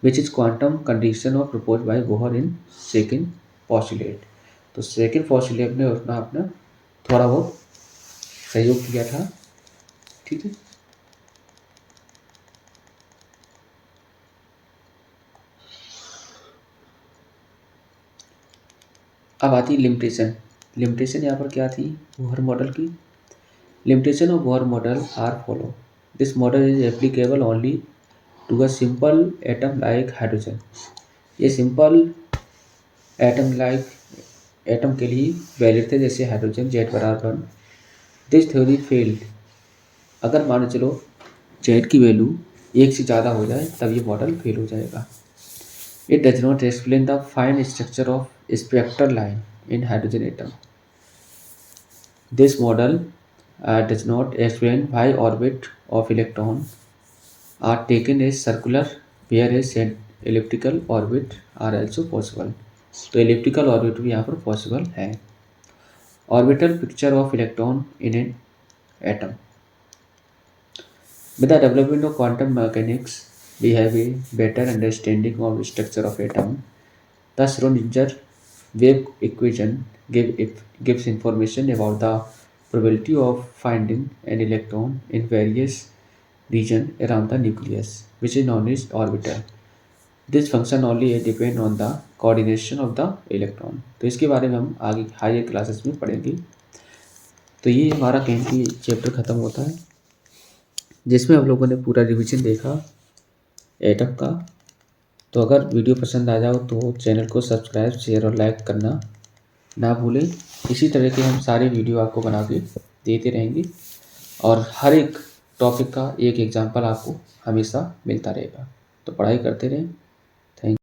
विच इज क्वांटम कंडीशन और propose by Bohr in second postulate. तो सेकेंड पॉस्टुलेट ने उसने अपना थोड़ा बहुत सहयोग किया था। ठीक है, अब आती है लिमिटेशन। लिमिटेशन यहाँ पर क्या थी बोहर मॉडल की। Limitation of Bohr model are follow. This model is applicable only to a simple atom like hydrogen. ये सिंपल एटम के लिए वैलिड थे, जैसे hydrogen Z=1। This theory failed. अगर मान के चलो Z की वैल्यू 1 से ज़्यादा हो जाए तब ये मॉडल फेल हो जाएगा। It does not explain the fine structure of spectral line in hydrogen atom. This model does not explain why orbit of electron are taken as circular whereas elliptical orbit are also possible। तो elliptical orbit भी यहाँ पर possible है। Orbital picture of electron in an atom. With the development of quantum mechanics, we have a better understanding of the structure of atom. The Schrödinger wave equation gives information about the probability of finding an electron in various regions around the nucleus, which is known as orbital. This function only depend on the coordination of the electron। तो इसके बारे में हम आगे higher classes में पढ़ेंगे। तो ये हमारा केमिस्ट्री चैप्टर ख़त्म होता है, जिसमें हम लोगों ने पूरा रिवीजन देखा एटम का। तो अगर वीडियो पसंद आ जाओ तो चैनल को सब्सक्राइब, शेयर और लाइक करना ना भूलें। इसी तरह के हम सारे वीडियो आपको बना के देते रहेंगे और हर एक टॉपिक का एक एग्जाम्पल आपको हमेशा मिलता रहेगा। तो पढ़ाई करते रहें।